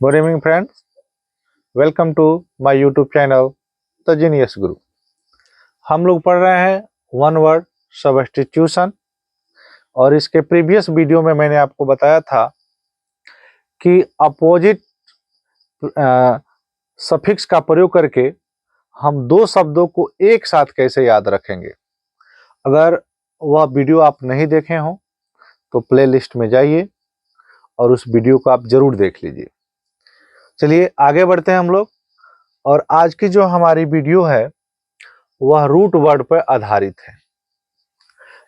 Good evening, friends. Welcome to my YouTube channel, The Genius Guru. हम लोग पढ़ रहे हैं वन वर्ड सब्स्टिट्यूशन और इसके प्रीवियस वीडियो में मैंने आपको बताया था कि अपोजिट सफिक्स का प्रयोग करके हम दो शब्दों को एक साथ कैसे याद रखेंगे। अगर वह वीडियो आप नहीं देखे हों तो प्लेलिस्ट में जाइए और उस वीडियो को आप जरूर देख लीजिए। चलिए आगे बढ़ते हैं हम लोग। और आज की जो हमारी वीडियो है वह रूट वर्ड पर आधारित है।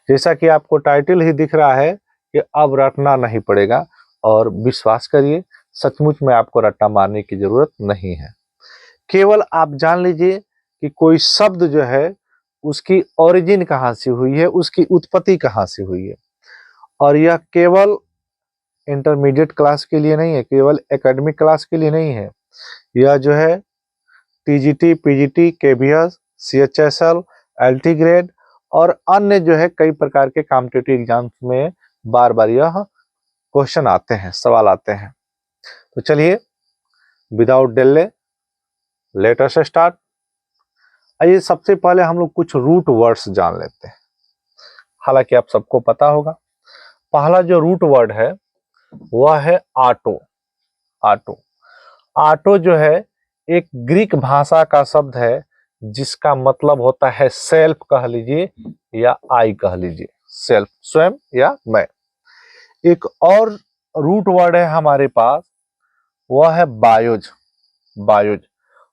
जैसा कि आपको टाइटल ही दिख रहा है कि अब रटना नहीं पड़ेगा, और विश्वास करिए सचमुच में आपको रट्टा मारने की जरूरत नहीं है। केवल आप जान लीजिए कि कोई शब्द जो है उसकी ओरिजिन कहाँ से हुई है, उसकी उत्पत्ति कहाँ से हुई है। और यह केवल इंटरमीडिएट क्लास के लिए नहीं है, केवल एकेडमिक क्लास के लिए नहीं है। यह जो है TGT, PGT, KBS, CHSL, LT grade और अन्य जो है कई प्रकार के कॉम्पिटिटिव एग्जाम्स में बार बार यह क्वेश्चन आते हैं, सवाल आते हैं। तो चलिए without delay let us start. आइए सबसे पहले हम लोग कुछ रूट वर्ड्स जान लेते हैं। हालांकि आप सबको पता होगा, पहला जो रूट वर्ड है वह है आटो। आटो आटो जो है एक ग्रीक भाषा का शब्द है जिसका मतलब होता है सेल्फ कह लीजिए या आई कह लीजिए, सेल्फ स्वयं या मैं। एक और रूट वर्ड है हमारे पास, वह है बायोज। बायोज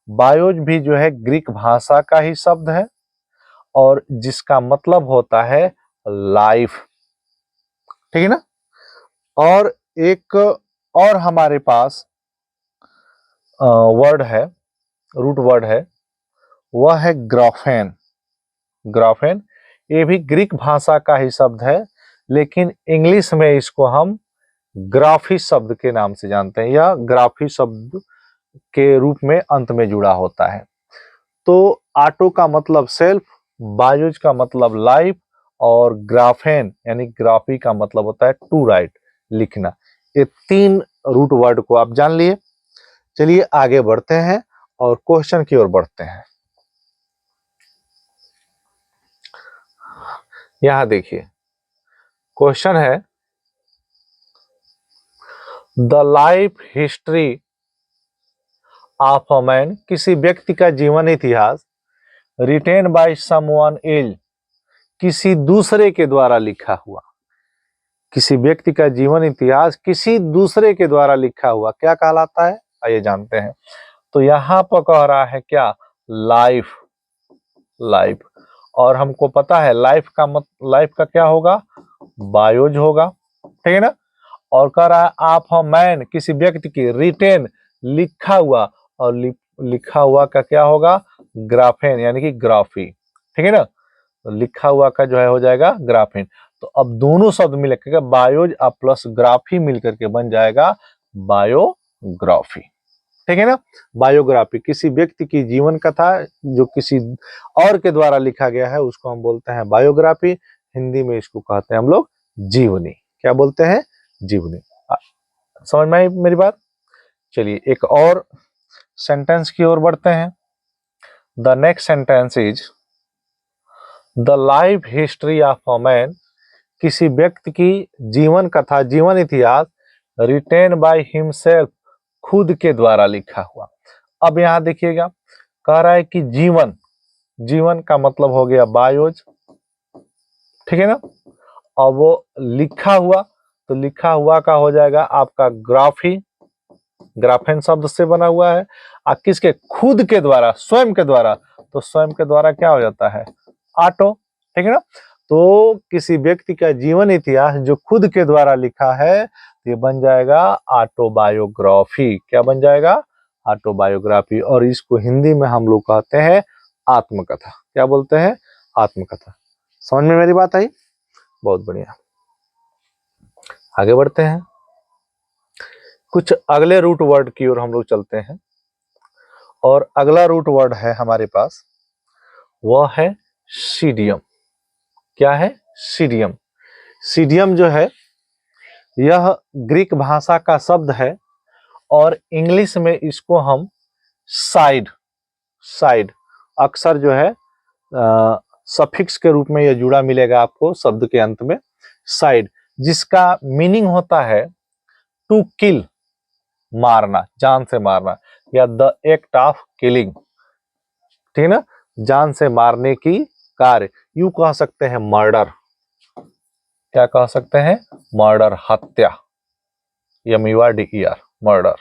बायोज भी जो है ग्रीक भाषा का ही शब्द है और जिसका मतलब होता है लाइफ। ठीक है ना। और एक और हमारे पास वर्ड है, रूट वर्ड है, वह है ग्राफेन। ग्राफेन ये भी ग्रीक भाषा का ही शब्द है, लेकिन इंग्लिश में इसको हम ग्राफी शब्द के नाम से जानते हैं, या ग्राफी शब्द के रूप में अंत में जुड़ा होता है। तो आटो का मतलब सेल्फ, बायोज का मतलब लाइफ, और ग्राफेन यानी ग्राफी का मतलब होता है टू राइट, लिखना। ये तीन रूट वर्ड को आप जान लिए। चलिए आगे बढ़ते हैं और क्वेश्चन की ओर बढ़ते हैं। यहां देखिए क्वेश्चन है, the life history of a man, किसी व्यक्ति का जीवन इतिहास, रिटेन बाय समवन एल्स, किसी दूसरे के द्वारा लिखा हुआ। किसी व्यक्ति का जीवन इतिहास किसी दूसरे के द्वारा लिखा हुआ क्या कहलाता है, आइए जानते हैं। तो यहां पर कह रहा है क्या, लाइफ। लाइफ, और हमको पता है लाइफ का क्या होगा, बायोज होगा। ठीक है ना। और कह रहा है आप मैन, किसी व्यक्ति की, रिटेन लिखा हुआ, और लिखा हुआ का क्या होगा, ग्राफेन यानी कि ग्राफी। ठीक है ना। लिखा हुआ का जो है हो जाएगा ग्राफीन। तो अब दोनों शब्द मिलकर बायोज और प्लस ग्राफी मिलकर के बन जाएगा बायोग्राफी। ठीक है ना। बायोग्राफी किसी व्यक्ति की जीवन कथा जो किसी और के द्वारा लिखा गया है उसको हम बोलते हैं बायोग्राफी। हिंदी में इसको कहते हैं हम लोग जीवनी। क्या बोलते हैं, जीवनी। समझ में आई मेरी बात। चलिए एक और सेंटेंस की ओर बढ़ते हैं। The next sentence is, the life history of a man, किसी व्यक्ति की जीवन कथा, जीवन इतिहास, रिटेन बाय हिमसेल्फ, खुद के द्वारा लिखा हुआ। अब यहां देखिएगा कह रहा है कि जीवन, जीवन का मतलब हो गया बायोज। ठीक है ना। और वो लिखा हुआ, तो लिखा हुआ का हो जाएगा आपका ग्राफी, ग्राफेन शब्द से बना हुआ है। और किसके, खुद के द्वारा, स्वयं के द्वारा, तो स्वयं के द्वारा क्या हो जाता है, आटो। ठीक है ना। तो किसी व्यक्ति का जीवन इतिहास जो खुद के द्वारा लिखा है ये बन जाएगा ऑटोबायोग्राफी। क्या बन जाएगा, ऑटोबायोग्राफी। और इसको हिंदी में हम लोग कहते हैं आत्मकथा। क्या बोलते हैं, आत्मकथा। समझ में मेरी बात आई, बहुत बढ़िया। आगे बढ़ते हैं, कुछ अगले रूट वर्ड की ओर हम लोग चलते हैं। और अगला रूट वर्ड है हमारे पास, वह है सीडियम। क्या है, सीडियम। सीडियम जो है यह ग्रीक भाषा का शब्द है और इंग्लिश में इसको हम साइड, साइड अक्सर जो है सफिक्स के रूप में यह जुड़ा मिलेगा आपको शब्द के अंत में, साइड, जिसका मीनिंग होता है टू किल, मारना, जान से मारना, या द एक्ट ऑफ किलिंग, ठीक है ना, जान से मारने की कार्य, यू कह सकते हैं मर्डर, क्या कह सकते हैं, मर्डर, हत्या, MURDER, मर्डर।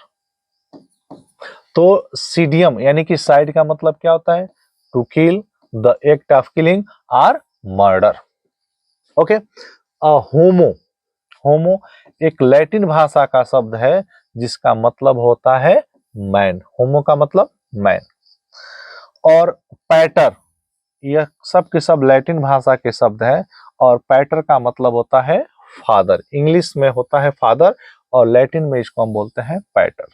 तो सीडियम यानी कि साइड का मतलब क्या होता है, to kill, the act of killing और मर्डर। ओके, होमो, होमो एक लैटिन भाषा का शब्द है जिसका मतलब होता है मैन, होमो का मतलब मैन। और पैटर, यह सब के सब लैटिन भाषा के शब्द है, और पैटर का मतलब होता है फादर, इंग्लिश में होता है फादर और लैटिन में इसको हम बोलते हैं पैटर।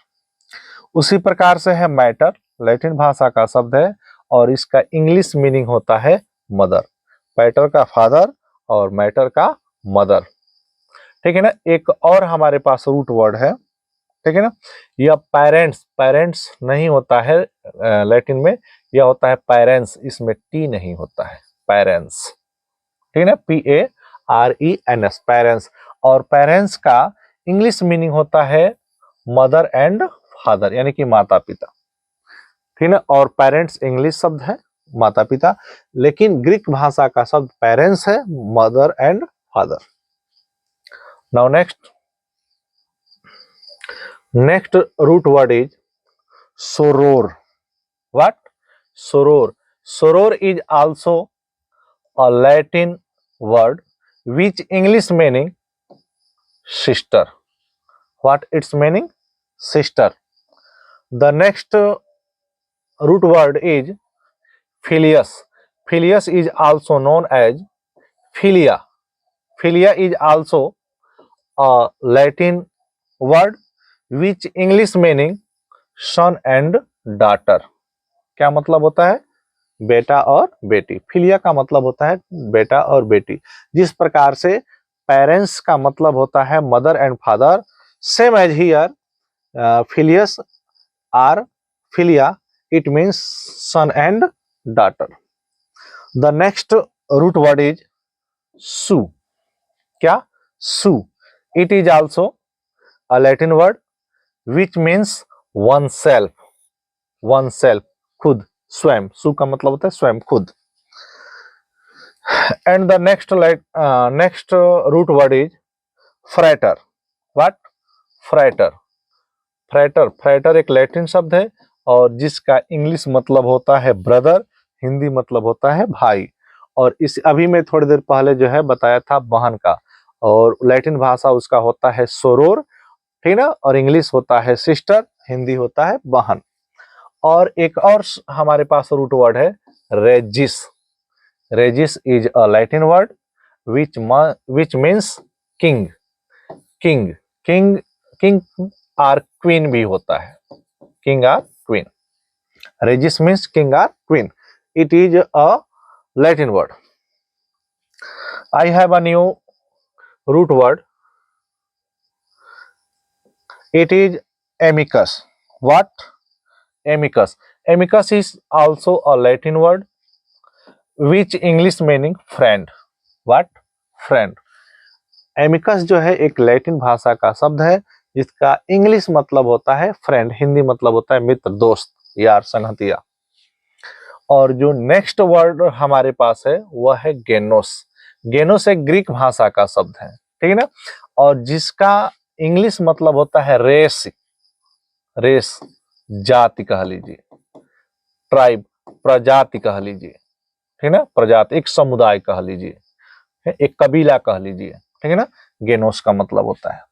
उसी प्रकार से है मैटर, लैटिन भाषा का शब्द है और इसका इंग्लिश मीनिंग होता है मदर, पैटर का फादर और मैटर का मदर, ठीक है ना। एक और हमारे पास रूट वर्ड है, ठीक है ना, यह पेरेंट्स, पेरेंट्स नहीं होता है लैटिन में, यह होता है पेरेंट्स, इसमें टी नहीं होता है, पेरेंट्स, ठीक है ना, PARENS, पेरेंट्स। और पेरेंट्स का इंग्लिश मीनिंग होता है मदर एंड फादर, यानी कि माता पिता, ठीक है ना। और पेरेंट्स इंग्लिश शब्द है, माता पिता, लेकिन ग्रीक भाषा का शब्द पेरेंट्स है, mother and father. Now next root word is soror. What? Soror. Soror is also a Latin word which English meaning sister. What its meaning? Sister. The next root word is filius. Filius is also known as philia. Philia is also a Latin word which English meaning son and daughter. क्या मतलब होता है, बेटा और बेटी। Philia का मतलब होता है बेटा और बेटी। जिस प्रकार से पेरेंट्स का मतलब होता है mother and father, same as here filius or filia, it means son and daughter. The next root word is su. क्या? Su. It is also a Latin word which means one self, one self, खुद, स्वयं। Su का मतलब होता है स्वयं, खुद। And the next root word is frater. What? Frater. Frater, frater एक लैटिन शब्द है और जिसका इंग्लिश मतलब होता है ब्रदर, हिंदी मतलब होता है भाई। और इस अभी मैं थोड़ी देर पहले जो है बताया था बहन का, और लैटिन भाषा उसका होता है सोरोर, ठीक ना, और इंग्लिश होता है सिस्टर, हिंदी होता है बहन। और एक और हमारे पास रूट वर्ड है regis. Regis is a Latin word which means king, king, king, king और क्वीन भी होता है, किंग और क्वीन। रेजिस मीन्स किंग और queen. It is a Latin word. I have a new root word, it is amicus. What? Amicus. Amicus is also a Latin word which English meaning friend. What? Friend. Amicus जो है एक Latin भाषा का शब्द है जिसका English मतलब होता है फ्रेंड, हिंदी मतलब होता है मित्र, दोस्त, यार, संगतिया। और जो नेक्स्ट वर्ड हमारे पास है वह है गेनोस। गेनोस एक ग्रीक भाषा का शब्द है, ठीक है ना, और जिसका इंग्लिश मतलब होता है रेस, रेस, जाति कह लीजिए, ट्राइब, प्रजाति कह लीजिए, ठीक है ना, प्रजाति, एक समुदाय कह लीजिए, एक कबीला कह लीजिए, ठीक है ना, गेनोस का मतलब होता है।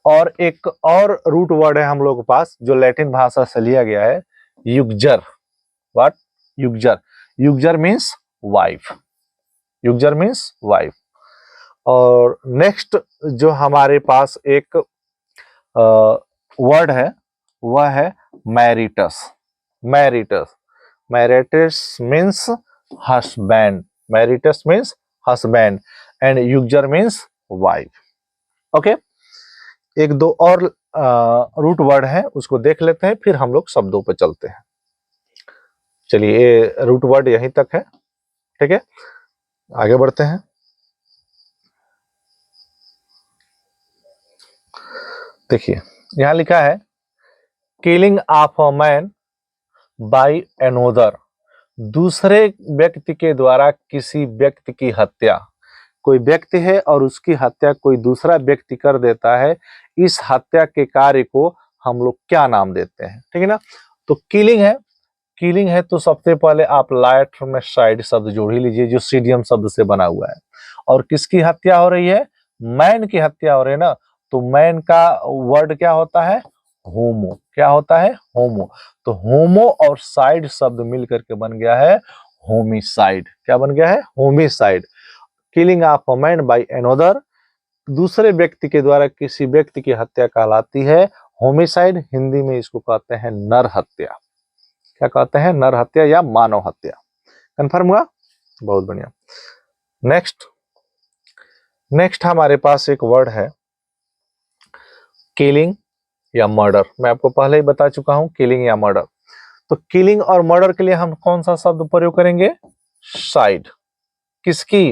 और एक और रूट वर्ड है हम लोग के पास जो लैटिन भाषा से लिया गया है, uxor. What? Uxor. Uxor means wife, uxor means wife. और नेक्स्ट जो हमारे पास एक वर्ड है वह है maritus. Maritus, maritus means husband, maritus means husband, and uxor means wife. Okay, एक दो और रूट वर्ड है उसको देख लेते हैं, फिर हम लोग शब्दों पर चलते हैं। चलिए, ये रूट वर्ड यहीं तक है, ठीक है, आगे बढ़ते हैं। देखिए, यहां लिखा है killing of a man by another, दूसरे व्यक्ति के द्वारा किसी व्यक्ति की हत्या। कोई व्यक्ति है और उसकी हत्या कोई दूसरा व्यक्ति कर देता है, इस हत्या के कार्य को हम लोग क्या नाम देते हैं, ठीक है ना। तो किलिंग है, किलिंग है तो सबसे पहले आप लाइट में साइड शब्द जोड़ ही लीजिए जो सीडियम शब्द से बना हुआ है। और किसकी हत्या हो रही है? मैन की हत्या हो रही है ना। तो मैन का वर्ड क्या होता है? होमो। क्या होता है? होमो। तो होमो और साइड शब्द मिल करके बन गया है होमिसाइड। क्या बन गया है? Homicide. Killing of a man by another, दूसरे व्यक्ति के द्वारा किसी व्यक्ति की हत्या कहलाती है होमिसाइड। हिंदी में इसको कहते हैं नर हत्या। क्या कहते हैं? नर हत्या या मानव हत्या। कंफर्म हुआ? बहुत बढ़िया। नेक्स्ट हमारे पास एक वर्ड है किलिंग या मर्डर। मैं आपको पहले ही बता चुका हूं किलिंग या मर्डर। तो किलिंग और मर्डर के लिए हम कौन सा शब्द प्रयोग करेंगे? साइड। किसकी?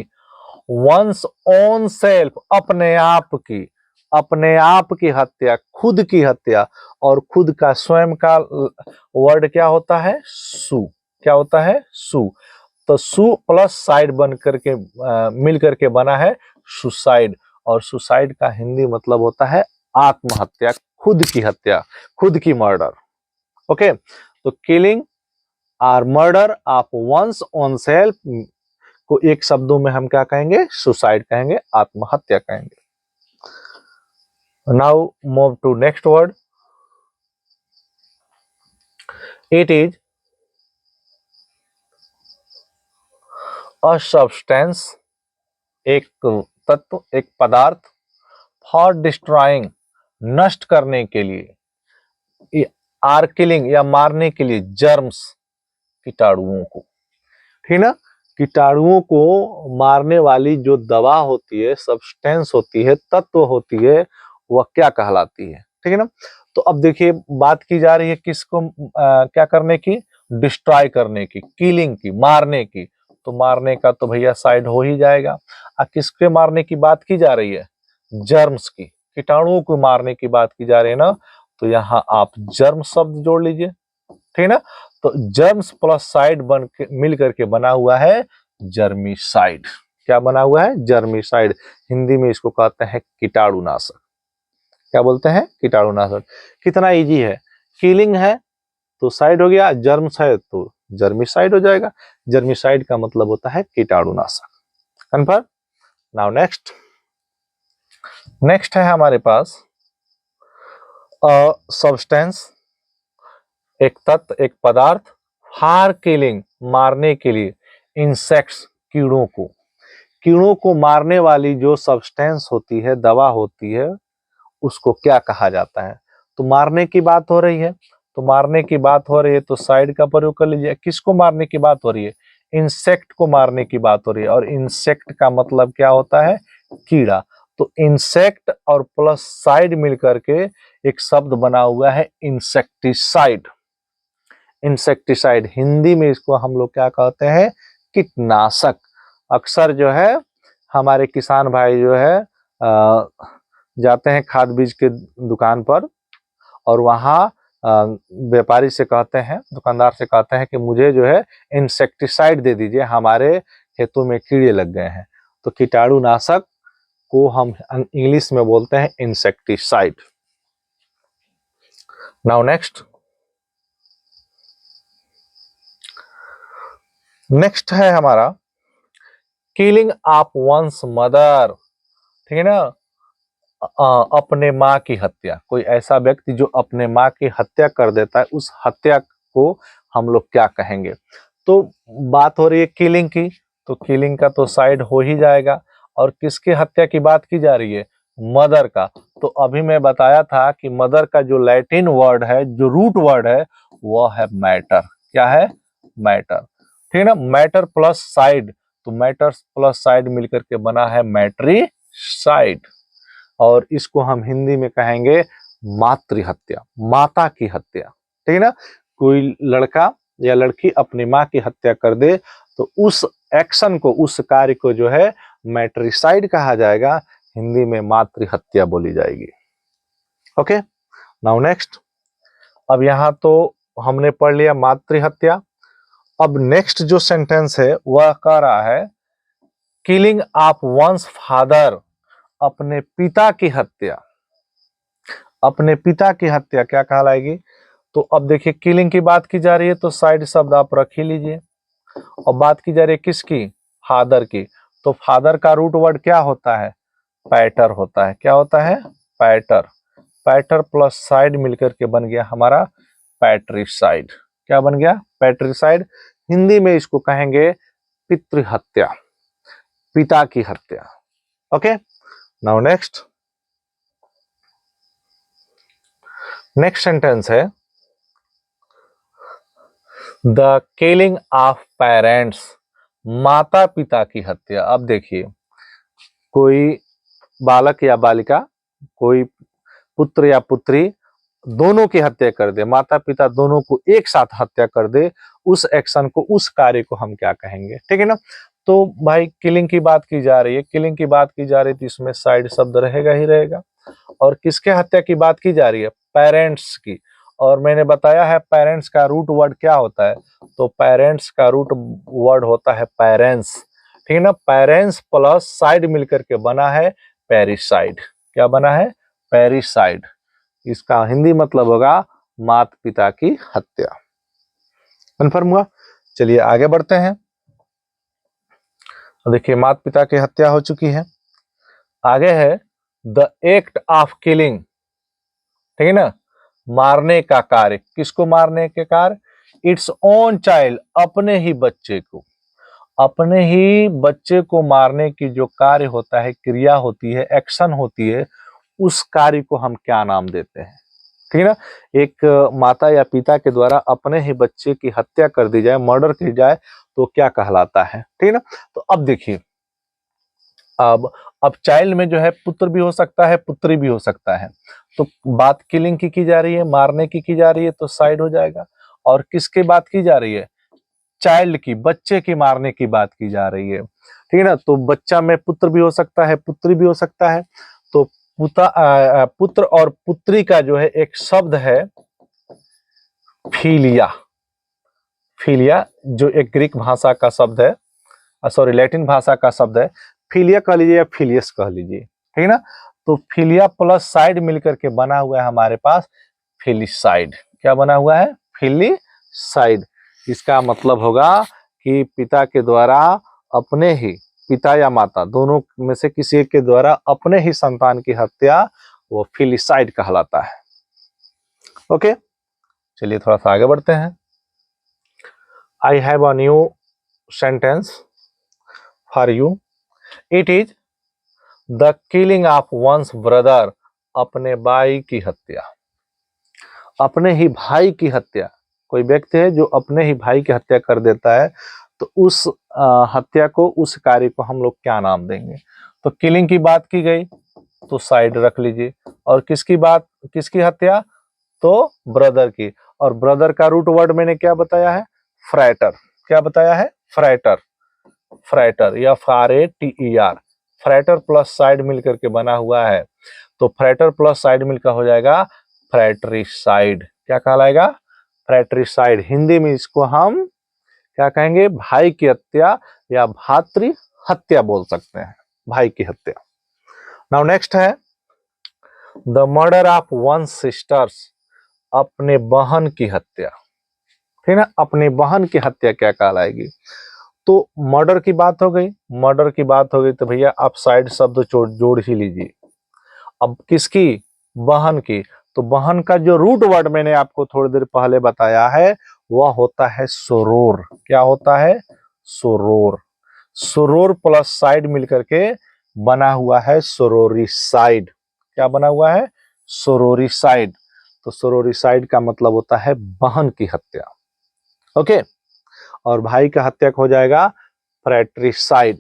वंस ओन सेल्फ, अपने आप की। अपने आप की हत्या, खुद की हत्या। और खुद का स्वयं का वर्ड क्या होता है? सु। क्या होता है? सु। तो सु प्लस साइड बन करके मिल करके बना है सुसाइड। और सुसाइड का हिंदी मतलब होता है आत्महत्या, खुद की हत्या, खुद की मर्डर। ओके, तो किलिंग और murder of one's own self को एक शब्दों में हम क्या कहेंगे? सुसाइड कहेंगे, आत्महत्या कहेंगे। Now move to next word. It is a substance, एक तत्व, एक पदार्थ, फॉर डिस्ट्रॉइंग, नष्ट करने के लिए, आर किलिंग या मारने के लिए, जर्म्स, कीटाणुओं को। ठीक ना। कीटाणुओं को मारने वाली जो दवा होती है, सब्सटेंस होती है, तत्व होती है, वह क्या कहलाती है? ठीक है ना। तो अब देखिए, बात की जा रही है किसको क्या करने की? डिस्ट्रॉय करने की, किलिंग की, मारने की। तो मारने का तो भैया साइड हो ही जाएगा। किसके मारने की बात की जा रही है? जर्म्स की, कीटाणुओं को मारने की बात की जा रही है ना। तो यहाँ आप जर्म शब्द जोड़ लीजिए, ठीक है ना। तो जर्म्स प्लस साइड बन के मिल करके बना हुआ है जर्मिसाइड। क्या बना हुआ है? जर्मिसाइड। हिंदी में इसको कहते हैं कीटाणुनाशक। क्या बोलते हैं? कीटाणुनाशक। कितना इजी है। किलिंग है तो साइड हो गया, जर्म्स है तो जर्मिसाइड हो जाएगा। जर्मिसाइड का मतलब होता है कीटाणुनाशक। कन्फर्म। नाउ नेक्स्ट है हमारे पास सब्सटेंस, एक तत्व, एक पदार्थ, फॉर किलिंग, मारने के लिए, इंसेक्ट्स, कीड़ों को। कीड़ों को मारने वाली जो सब्सटेंस होती है, दवा होती है, उसको क्या कहा जाता है? तो मारने की बात हो रही है, तो मारने की बात हो रही है तो साइड का प्रयोग कर लीजिए। किसको मारने की बात हो रही है? इंसेक्ट को मारने की बात हो रही है। और इंसेक्ट का मतलब क्या होता है? कीड़ा। तो इंसेक्ट और प्लस साइड मिलकर के एक शब्द बना हुआ है इंसेक्टिसाइड। इंसेक्टिसाइड हिंदी में इसको हम लोग क्या कहते हैं? कीटनाशक। अक्सर जो है हमारे किसान भाई जो है जाते हैं खाद बीज के दुकान पर, और वहाँ व्यापारी से कहते हैं, दुकानदार से कहते हैं कि मुझे जो है इंसेक्टिसाइड दे दीजिए, हमारे खेतों में कीड़े लग गए हैं। तो कीटाणुनाशक को हम इंग्लिश में बोलते हैं इंसेक्टिसाइड। नाउ नेक्स्ट है हमारा किलिंग ऑफ वंस मदर। ठीक है ना। अपने माँ की हत्या, कोई ऐसा व्यक्ति जो अपने माँ की हत्या कर देता है, उस हत्या को हम लोग क्या कहेंगे? तो बात हो रही है किलिंग की, तो किलिंग का तो साइड हो ही जाएगा। और किसकी हत्या की बात की जा रही है? मदर का। तो अभी मैं बताया था कि मदर का जो लैटिन वर्ड है, जो रूट वर्ड है, वह है मैटर। क्या है? मैटर। ठीक है ना। मैटर प्लस साइड, तो मैटर प्लस साइड मिलकर के बना है मैट्रिसाइड। और इसको हम हिंदी में कहेंगे मातृ हत्या, माता की हत्या, ठीक है ना। कोई लड़का या लड़की अपनी माँ की हत्या कर दे तो उस एक्शन को, उस कार्य को जो है मैट्रिसाइड कहा जाएगा, हिंदी में मातृ हत्या बोली जाएगी। Okay, now next. अब यहां तो हमने पढ़ लिया मातृ हत्या। अब नेक्स्ट जो सेंटेंस है वह कह रहा है किलिंग ऑफ वंस फादर, अपने पिता की हत्या। अपने पिता की हत्या क्या कहलाएगी? तो अब देखिए किलिंग की बात की जा रही है तो साइड शब्द आप रख ही लीजिए, और बात की जा रही है किसकी? फादर की। तो फादर का रूट वर्ड क्या होता है? पैटर होता है। क्या होता है? पैटर। पैटर प्लस साइड मिलकर के बन गया हमारा पैट्रिसाइड। क्या बन गया? पैट्रिसाइड। हिंदी में इसको कहेंगे पितृ हत्या, पिता की हत्या। Okay, now next. Next sentence है द किलिंग ऑफ पेरेंट्स, माता पिता की हत्या। अब देखिए कोई बालक या बालिका, कोई पुत्र या पुत्री दोनों की हत्या कर दे, माता पिता दोनों को एक साथ हत्या कर दे, उस एक्शन को, उस कार्य को हम क्या कहेंगे? ठीक है ना। तो भाई किलिंग की बात की जा रही है, किलिंग की बात की जा रही थी, इसमें साइड शब्द रहेगा ही रहेगा। और किसके हत्या की बात की जा रही है? पेरेंट्स की। और मैंने बताया है पेरेंट्स का रूट वर्ड क्या होता है, तो पेरेंट्स का रूट वर्ड होता है पेरेंट्स, ठीक है ना। पेरेंट्स प्लस साइड मिलकर के बना है पेरिसाइड। क्या बना है? पेरिसाइड। इसका हिंदी मतलब होगा माता पिता की हत्या। कन्फर्म हुआ? चलिए आगे बढ़ते हैं। देखिए माता पिता की हत्या हो चुकी है, आगे है द एक्ट ऑफ किलिंग, ठीक है ना, मारने का कार्य। किसको मारने के कार्य? इट्स ओन चाइल्ड, अपने ही बच्चे को। अपने ही बच्चे को मारने की जो कार्य होता है, क्रिया होती है, एक्शन होती है, उस कार्य को हम क्या नाम देते हैं? ठीक है ना। एक माता या पिता के द्वारा अपने ही बच्चे की हत्या कर दी जाए, मर्डर की जाए, तो क्या कहलाता है? ठीक है ना। तो अब देखिए, अब चाइल्ड में जो है पुत्र भी हो सकता है, पुत्री भी हो सकता है। तो बात किलिंग की जा रही है, मारने की जा रही है, तो साइड हो जाएगा। और किसकी बात की जा रही है? चाइल्ड की, बच्चे की मारने की बात की जा रही है, ठीक है ना। तो बच्चा में पुत्र भी हो सकता है, पुत्री भी हो सकता है। तो पुत्र और पुत्री का जो है एक शब्द है फिलिया। फिलिया जो एक ग्रीक भाषा का शब्द है, सॉरी लैटिन भाषा का शब्द है। फिलिया कह लीजिए या फिलियस कह लीजिए, ठीक है ना। तो फिलिया प्लस साइड मिलकर के बना हुआ है हमारे पास फिलिसाइड। क्या बना हुआ है? फिलिसाइड। इसका मतलब होगा कि पिता के द्वारा अपने ही, पिता या माता दोनों में से किसी एक के द्वारा अपने ही संतान की हत्या, वो फिलिसाइड कहलाता है। ओके, चलिए थोड़ा सा आगे बढ़ते हैं। I have a new sentence for you. It is the killing of one's brother, अपने भाई की हत्या। अपने ही भाई की हत्या। कोई व्यक्ति है जो अपने ही भाई की हत्या कर देता है, तो उस हत्या को, उस कार्य को हम लोग क्या नाम देंगे? तो किलिंग की बात की गई तो साइड रख लीजिए। और किसकी बात, किसकी हत्या? तो ब्रदर की। और ब्रदर का रूट वर्ड मैंने क्या बताया है? फ्रैटर। क्या बताया है? फ्रैटर। फ्रैटर या FRATER। फ्रैटर प्लस साइड मिलकर के बना हुआ है, तो फ्रैटर प्लस साइड मिलकर हो जाएगा फ्रैट्रिसाइड। क्या कहलाएगा? फ्रैट्रिसाइड। हिंदी में इसको हम क्या कहेंगे? भाई की हत्या या भातृ हत्या बोल सकते हैं, भाई की हत्या। नाउ नेक्स्ट है the murder of one sisters, अपने बहन की हत्या। ठीक है ना। अपनी बहन की हत्या क्या कहलाएगी? तो मर्डर की बात हो गई, मर्डर की बात हो गई तो भैया आप साइड शब्द जोड़ ही लीजिए। अब किसकी? बहन की। तो बहन का जो रूट वर्ड मैंने आपको थोड़ी देर पहले बताया है वह होता है सोरोर। क्या होता है? सोरोर। सोरोर प्लस साइड मिलकर के बना हुआ है सोरोरिसाइड। क्या बना हुआ है? सोरोरिसाइड। तो सोरोरिसाइड का मतलब होता है बहन की हत्या। ओके। और भाई का हत्या हो जाएगा फ्रैट्रिसाइड।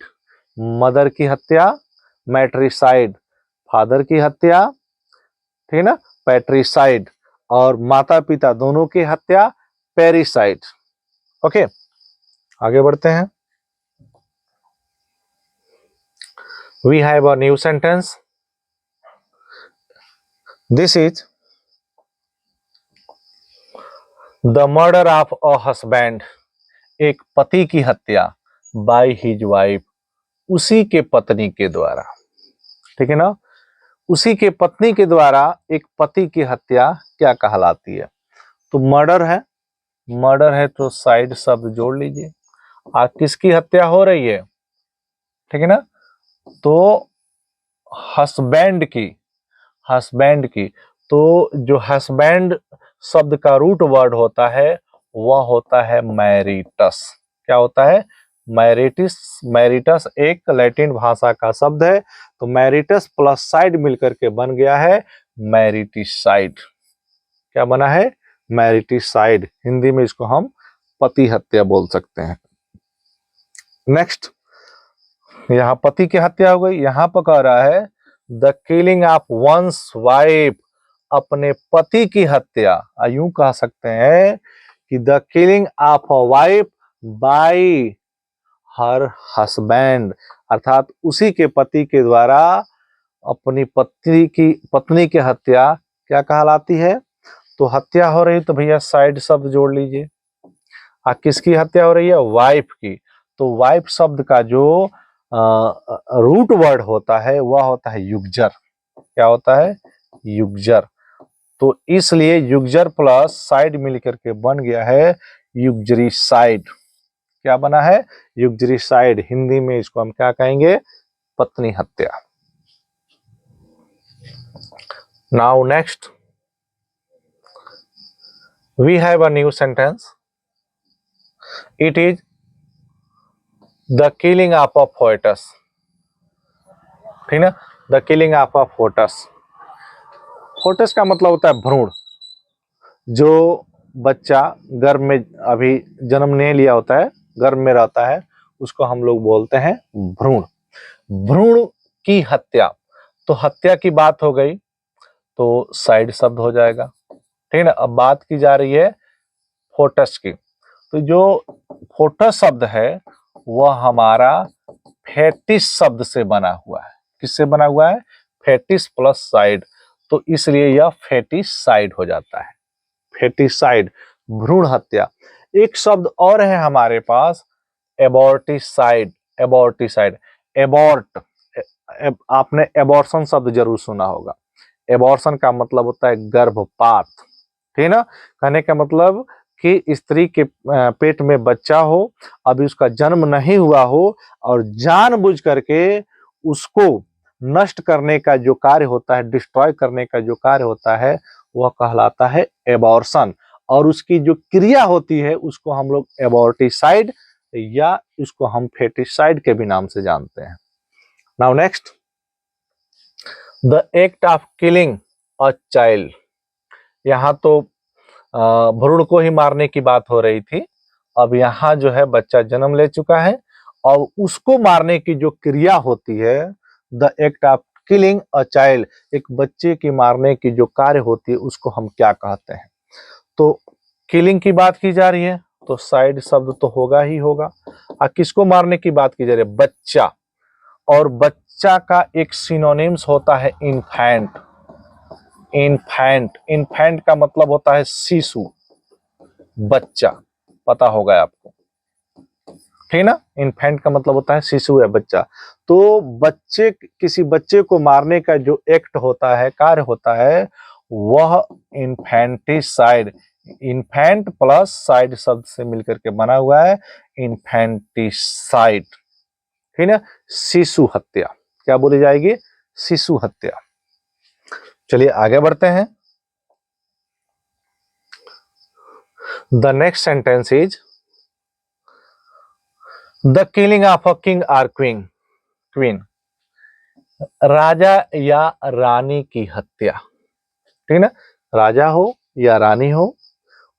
मदर की हत्या मैट्रिसाइड, फादर की हत्या, ठीक है ना, पैट्रिसाइड, और माता पिता दोनों की हत्या पेरिसाइड। ओके, आगे बढ़ते हैं। We have a new sentence. This is the murder of a husband, एक पति की हत्या, बाय हिज वाइफ, उसी के पत्नी के द्वारा। ठीक है ना, उसी के पत्नी के द्वारा एक पति की हत्या क्या कहलाती है? तो मर्डर है तो साइड शब्द जोड़ लीजिए। आज किसकी हत्या हो रही है? ठीक है ना, तो हस्बैंड की। तो जो हस्बैंड शब्द का रूट वर्ड होता है वह होता है मैरिटस। क्या होता है? मैरिटस एक लैटिन भाषा का शब्द है, तो मैरिटस प्लस साइड मिलकर के बन गया है मैरिटिसाइड। क्या बना है? मैरिटिसाइड। हिंदी में इसको हम पति हत्या बोल सकते हैं। नेक्स्ट, यहां पति की हत्या हो गई, यहां पर कह रहा है the killing of one's wife, अपने पति की हत्या। यूं कह सकते हैं कि the killing of a wife by her husband, अर्थात उसी के पति के द्वारा अपनी पत्नी की हत्या क्या कहलाती है? तो हत्या हो रही तो भैया साइड शब्द जोड़ लीजिए। किसकी हत्या हो रही है? वाइफ की। तो वाइफ शब्द का जो रूट वर्ड होता है वह होता है युगजर। क्या होता है? युगजर। तो इसलिए युगजर प्लस साइड मिलकर के बन गया है युगजरीसाइड। क्या बना है? युगजरीसाइड। हिंदी में इसको हम क्या कहेंगे? पत्नी हत्या। Now next, we have a new sentence. It is the killing of a foetus. ठीक है, the killing of a foetus. Foetus का मतलब होता है भ्रूण। जो बच्चा गर्भ में अभी जन्म नहीं लिया होता है, गर्भ में रहता है, उसको हम लोग बोलते हैं भ्रूण। भ्रूण की हत्या, तो हत्या की बात हो गई तो साइड शब्द हो जाएगा। ठीक है ना। अब बात की जा रही है फोटस की, तो जो फोटस शब्द है वह हमारा फेटिस शब्द से बना हुआ है। किससे बना हुआ है? फेटिस प्लस साइड, तो इसलिए यह फेटिसाइड हो जाता है। फेटिसाइड, भ्रूण हत्या। एक शब्द और है हमारे पास, एबॉर्टिसाइड। एबॉर्टिसाइड, एबॉर्ट, आपने एबॉर्शन शब्द जरूर सुना होगा। एबॉर्शन का मतलब होता है गर्भपात। ठीक है ना, कहने का मतलब कि स्त्री के पेट में बच्चा हो, अभी उसका जन्म नहीं हुआ हो, और जानबूझ करके उसको नष्ट करने का जो कार्य होता है, डिस्ट्रॉय करने का जो कार्य होता है, वह कहलाता है एबॉर्शन। और उसकी जो क्रिया होती है उसको हम लोग एबॉर्टिसाइड या उसको हम फेटिसाइड के भी नाम से जानते हैं। Now next, the act of killing a child. यहाँ तो भ्रूण को ही मारने की बात हो रही थी, अब यहाँ जो है बच्चा जन्म ले चुका है और उसको मारने की जो क्रिया होती है, the act of killing a child, एक बच्चे की मारने की जो कार्य होती है उसको हम क्या कहते हैं? तो किलिंग की बात की जा रही है तो साइड शब्द तो होगा ही होगा। किसको मारने की बात की जा रही है? बच्चा। और बच्चा का एक सिनोनिम्स होता है इन्फेंट। इन्फेंट का मतलब होता है शिशु, बच्चा, पता होगा आपको। ठीक ना, इन्फेंट का मतलब होता है शिशु है, बच्चा। तो बच्चे, किसी बच्चे को मारने का जो एक्ट होता है, कार्य होता है, वह इन्फेंटिसाइड, इन्फेंट प्लस साइड शब्द से मिलकर के बना हुआ है इन्फेंटिसाइड। ठीक है, शिशु हत्या। क्या बोली जाएगी? शिशु हत्या। चलिए आगे बढ़ते हैं। The next sentence is the killing of a king or queen. Queen, राजा या रानी की हत्या। ठीक ना, राजा हो या रानी हो,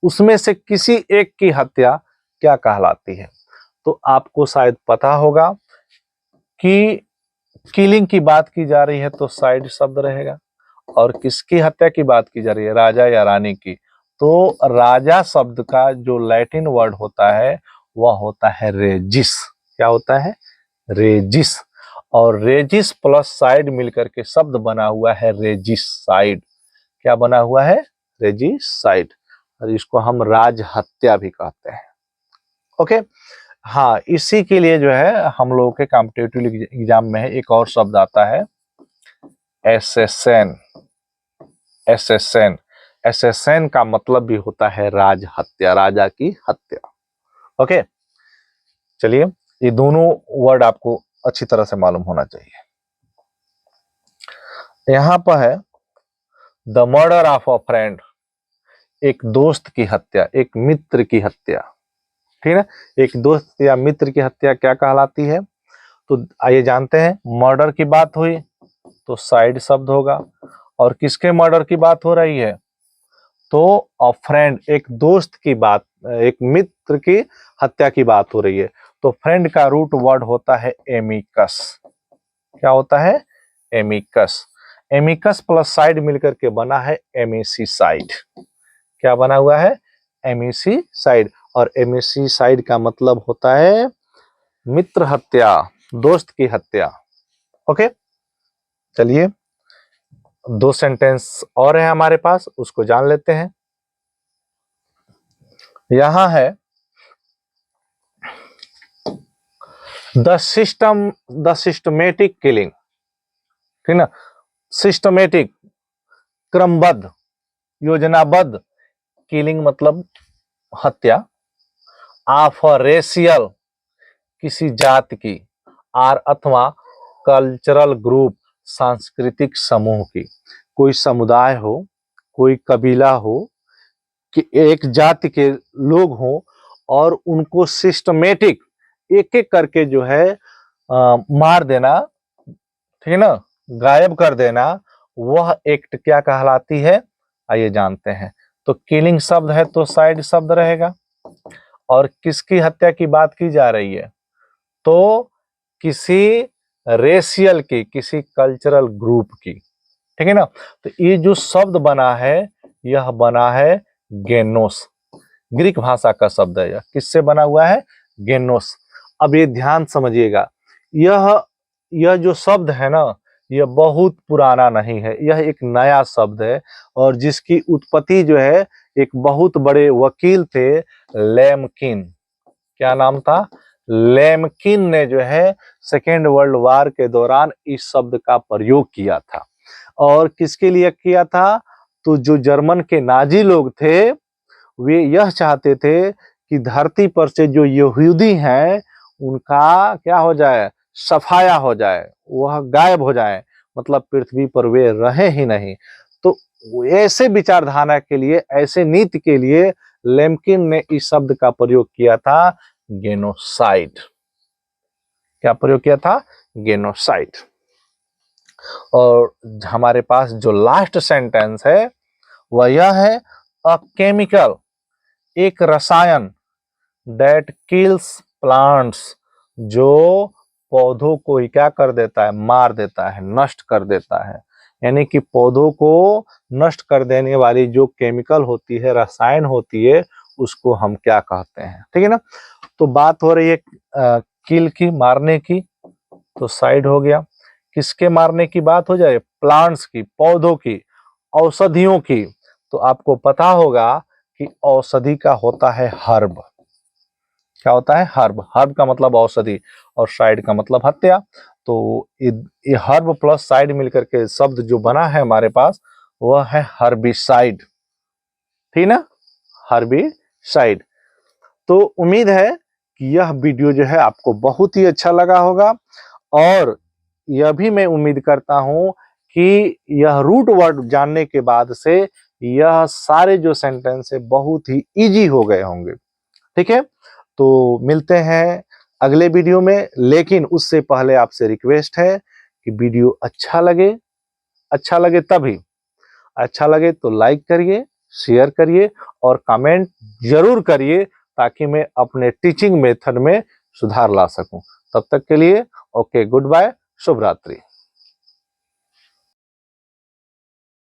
उसमें से किसी एक की हत्या क्या कहलाती है? तो आपको शायद पता होगा कि किलिंग की बात की जा रही है तो साइड शब्द रहेगा, और किसकी हत्या की बात की जा रही है, राजा या रानी की। तो राजा शब्द का जो लैटिन वर्ड होता है वह होता है रेजिस। क्या होता है, रेजिस। और रेजिस प्लस साइड मिलकर के शब्द बना हुआ है रेजिसाइड। क्या बना हुआ है, रेजिसाइड। और इसको हम राज हत्या भी कहते हैं। ओके, हाँ, इसी के लिए जो है हम लोगों के कॉम्पिटिटिव एग्जाम में एक और शब्द आता है एसेसन। एसेसन, एसेसन का मतलब भी होता है राज हत्या, राजा की हत्या। ओके, चलिए, ये दोनों वर्ड आपको अच्छी तरह से मालूम होना चाहिए। यहां पर है the murder of a friend, एक दोस्त की हत्या, एक मित्र की हत्या। ठीक है, एक दोस्त या मित्र की हत्या क्या कहलाती है। तो आइए जानते हैं, मर्डर की बात हुई तो साइड शब्द होगा। और किसके मर्डर की बात हो रही है, तो अ फ्रेंड, एक दोस्त की बात, एक मित्र की हत्या की बात हो रही है। तो फ्रेंड का रूट वर्ड होता है एमिकस। क्या होता है, एमिकस। एमिकस प्लस साइड मिलकर के बना है एमिसीसाइड। क्या बना हुआ है, एमिसीसाइड। और एमिसीसाइड का मतलब होता है मित्र हत्या, दोस्त की हत्या। ओके, चलिए, दो सेंटेंस और है हमारे पास, उसको जान लेते हैं। यहां है द सिस्टमेटिक किलिंग। ठीक ना, सिस्टमेटिक, क्रमबद्ध, योजनाबद्ध, किलिंग मतलब हत्या, ऑफ अ रेशियल, किसी जात की, आर अथवा कल्चरल ग्रुप, सांस्कृतिक समूह की। कोई समुदाय हो, कोई कबीला हो, कि एक जाति के लोग हों और उनको सिस्टमेटिक एक एक करके जो है मार देना, ठीक है ना, गायब कर देना, वह एक्ट क्या कहलाती है, आइए जानते हैं। तो किलिंग शब्द है तो साइड शब्द रहेगा। और किसकी हत्या की बात की जा रही है, तो किसी रेशियल की, किसी कल्चरल ग्रुप की। ठीक है ना, तो ये जो शब्द बना है यह बना है गेनोस, ग्रीक भाषा का शब्द है। यह किससे बना हुआ है, गेनोस। अब ये ध्यान समझिएगा, यह जो शब्द है ना, यह बहुत पुराना नहीं है, यह एक नया शब्द है। और जिसकी उत्पत्ति जो है एक बहुत बड़े वकील थे, लेमकिन। क्या नाम था, लेमकिन ने जो है सेकेंड वर्ल्ड वार के दौरान इस शब्द का प्रयोग किया था। और किसके लिए किया था, तो जो जर्मन के नाजी लोग थे वे यह चाहते थे कि धरती पर से जो यहूदी हैं उनका क्या हो जाए, सफाया हो जाए, वह गायब हो जाए, मतलब पृथ्वी पर वे रहे ही नहीं। तो ऐसे विचारधारा के लिए, ऐसे नीति के लिए लेमकिन ने इस शब्द का प्रयोग किया था, गेनोसाइड। क्या प्रयोग किया था, गेनोसाइड। और हमारे पास जो लास्ट सेंटेंस है वह यह है, अ केमिकल, एक रसायन, दैट किल्स प्लांट्स, जो पौधों को ही क्या कर देता है, मार देता है, नष्ट कर देता है। यानी कि पौधों को नष्ट कर देने वाली जो केमिकल होती है, रसायन होती है, उसको हम क्या कहते हैं। ठीक है ना, तो बात हो रही है किल की, मारने की, तो साइड हो गया। किसके मारने की बात हो जाए, प्लांट्स की, पौधों की, औषधियों की, तो आपको पता होगा कि औषधि का होता है हर्ब। क्या होता है, हर्ब। हर्ब का मतलब औषधि और साइड का मतलब हत्या। तो ये हर्ब प्लस साइड मिलकर के शब्द जो बना है हमारे पास वह है हर्बिसाइड। ठीक ना, हर्बिसाइड। तो उम्मीद है कि यह वीडियो जो है आपको बहुत ही अच्छा लगा होगा। और यह भी मैं उम्मीद करता हूं कि यह रूट वर्ड जानने के बाद से यह सारे जो सेंटेंस है बहुत ही इजी हो गए होंगे। ठीक है, तो मिलते हैं अगले वीडियो में। लेकिन उससे पहले आपसे रिक्वेस्ट है कि वीडियो अच्छा लगे तभी, अच्छा लगे तो लाइक करिए, शेयर करिए और कमेंट जरूर करिए, ताकि मैं अपने टीचिंग मेथड में सुधार ला सकूं। तब तक के लिए ओके, गुड बाय, शुभ रात्रि।